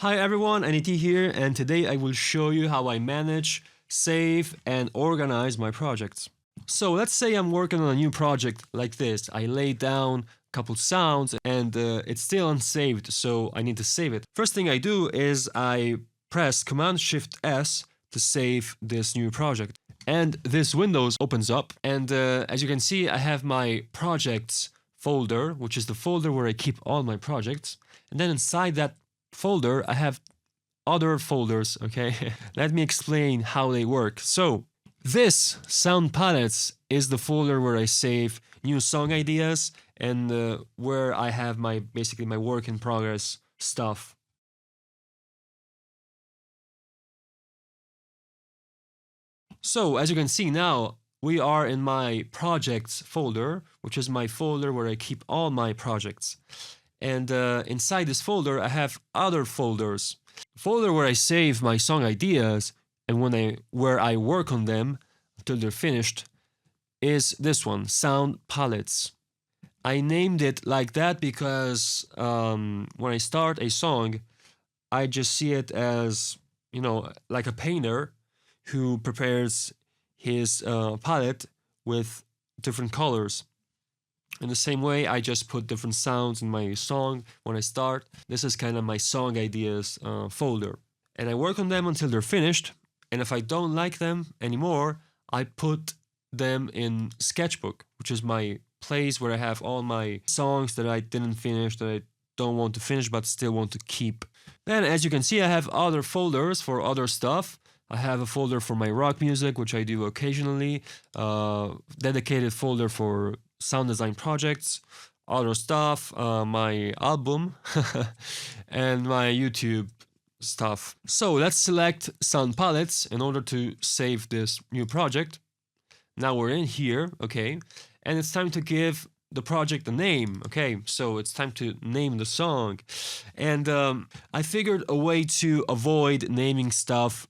Hi everyone, N.A.T here, and today I will show you how I manage, save, and organize my projects. So let's say I'm working on a new project like this. I lay down a couple sounds and it's still unsaved, so I need to save it. First thing I do is I press Command-Shift-S to save this new project. And this window opens up, and as you can see, I have my projects folder, which is the folder where I keep all my projects. And then inside that folder, I have other folders, okay? Let me explain how they work. So, this sound palettes is the folder where I save new song ideas and where I have my basically my work in progress stuff. So, as you can see now, we are in my projects folder, which is my folder where I keep all my projects. And inside this folder, I have other folders. The folder where I save my song ideas and where I work on them until they're finished is this one, Sound Palettes. I named it like that because when I start a song, I just see it as, like a painter who prepares his palette with different colors. In the same way, I just put different sounds in my song when I start. This is kind of my song ideas folder. And I work on them until they're finished. And if I don't like them anymore, I put them in Sketchbook, which is my place where I have all my songs that I didn't finish, that I don't want to finish but still want to keep. Then, as you can see, I have other folders for other stuff. I have a folder for my rock music, which I do occasionally, dedicated folder for sound design projects, other stuff, my album, and my YouTube stuff. So let's select Sound Palettes in order to save this new project. Now we're in here, okay, and it's time to give the project a name, okay, so it's time to name the song. And I figured a way to avoid naming stuff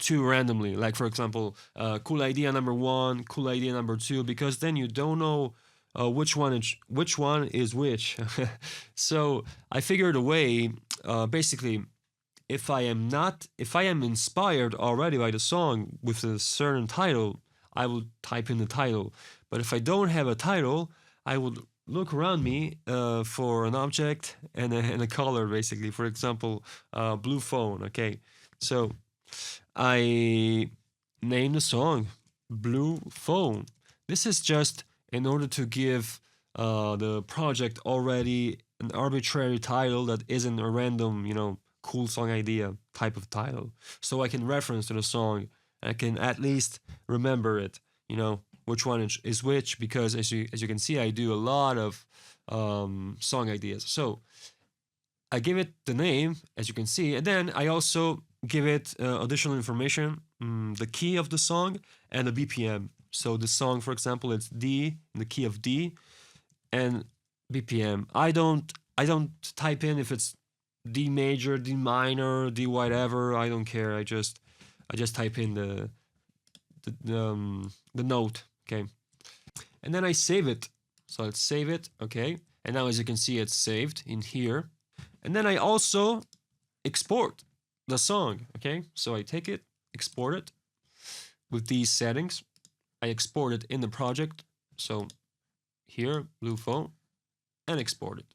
too randomly, like for example, cool idea number 1, cool idea number 2, because then you don't know which one is which. So I figured a way, basically, if I am inspired already by the song with a certain title, I will type in the title. But if I don't have a title, I would look around me for an object and a color, basically. For example, blue phone. Okay, so I named the song Blue Phone. This is just in order to give the project already an arbitrary title that isn't a random, cool song idea type of title. So I can reference to the song. I can at least remember it, which one is which, because as you can see, I do a lot of song ideas. So I give it the name, as you can see, and then I also give it additional information, the key of the song and the BPM. So the song, for example, it's D in the key of D and BPM. I don't type in if it's D major, D minor, D whatever. I don't care. I just type in the note. Okay, and then I save it. So let's save it. Okay, and now as you can see, it's saved in here. And then I also export the song, okay? So I take it, export it with these settings. I export it in the project. So here, blue phone, and export it.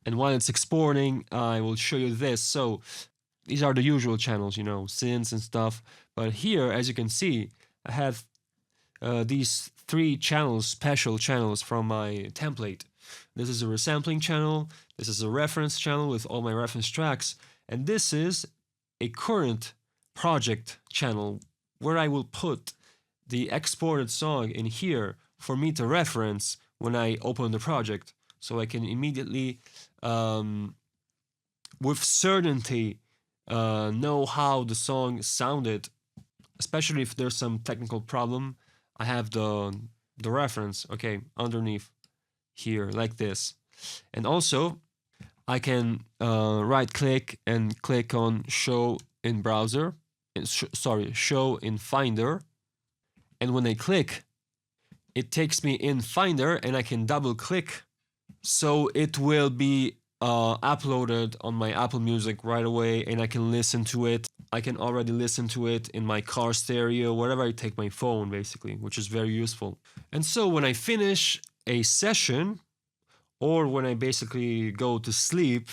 And while it's exporting, I will show you this. So these are the usual channels, synths and stuff. But here, as you can see, I have these 3 channels, special channels from my template. This is a resampling channel, this is a reference channel with all my reference tracks, and this is a current project channel where I will put the exported song in here for me to reference when I open the project, so I can immediately, with certainty, know how the song sounded, especially if there's some technical problem. I have the reference, okay, underneath here like this. And also I can right click and click on show in browser, show in Finder, and when I click, it takes me in Finder and I can double click, so it will be upload it on my Apple Music right away, and I can listen to it. I can already listen to it in my car stereo, wherever I take my phone, basically, which is very useful. And so when I finish a session, or when I basically go to sleep,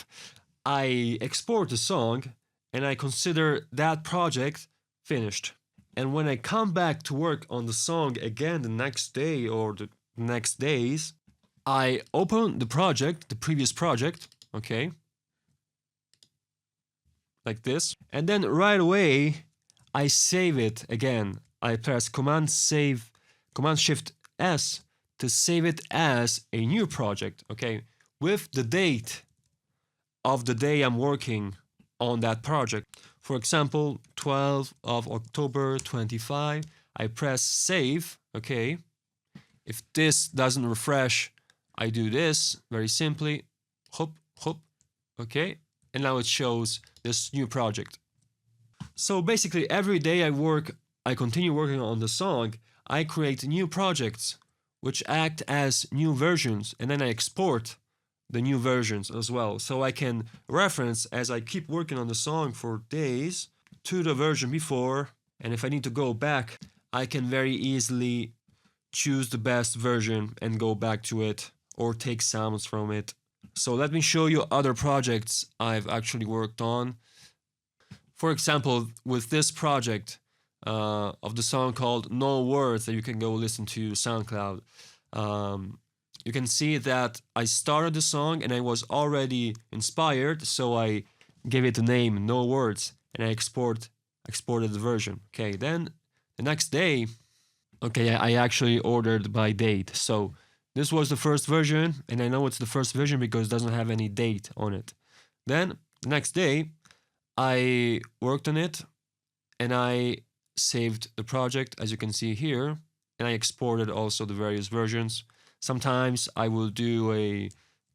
I export the song and I consider that project finished. And when I come back to work on the song again the next day or the next days, I open the project, the previous project, okay, like this, and then right away I save it again. I press Command Shift S to save it as a new project, okay, with the date of the day I'm working on that project. For example, 12th of October 25, I press save, okay. If this doesn't refresh, I do this very simply, hop, hop, okay, and now it shows this new project. So basically every day I continue working on the song, I create new projects which act as new versions, and then I export the new versions as well. So I can reference as I keep working on the song for days to the version before, and if I need to go back, I can very easily choose the best version and go back to it or take sounds from it. So let me show you other projects I've actually worked on. For example, with this project of the song called No Words that you can go listen to SoundCloud, you can see that I started the song and I was already inspired, so I gave it the name No Words and I exported the version. Okay, then the next day, okay, I actually ordered by date. So this was the first version, and I know it's the first version because it doesn't have any date on it. Then the next day, I worked on it and I saved the project, as you can see here, and I exported also the various versions. Sometimes I will do a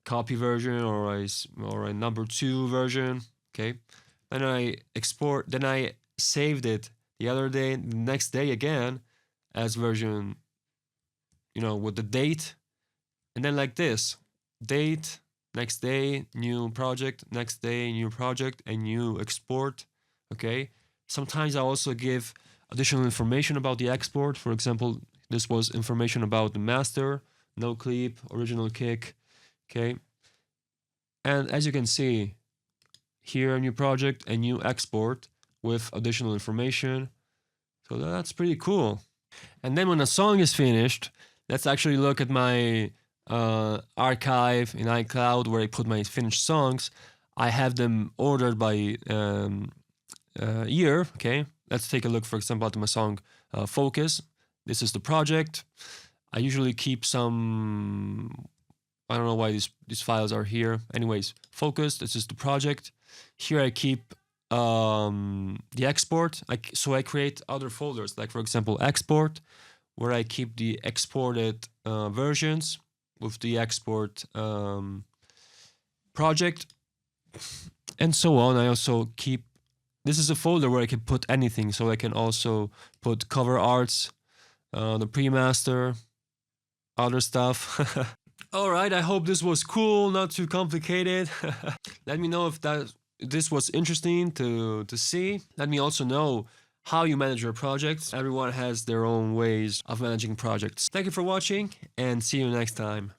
copy version or a number 2 version, okay? Then I saved it the other day, the next day again, as version, with the date, and then like this, date, next day, new project, next day, new project, and new export, okay? Sometimes I also give additional information about the export. For example, this was information about the master, no clip, original kick, okay? And as you can see, here a new project, a new export with additional information. So that's pretty cool. And then when a song is finished, let's actually look at my archive in iCloud where I put my finished songs. I have them ordered by year, okay? Let's take a look, for example, at my song Focus. This is the project. I usually keep some, I don't know why these files are here. Anyways, Focus, this is the project. Here I keep the export. So I create other folders, like for example, export, where I keep the exported versions with the export project, and so on. I also keep, this is a folder where I can put anything, so I can also put cover arts, the pre-master, other stuff. All right, I hope this was cool, not too complicated. Let me know if this was interesting to see. Let me also know how you manage your projects. Everyone has their own ways of managing projects. Thank you for watching and see you next time.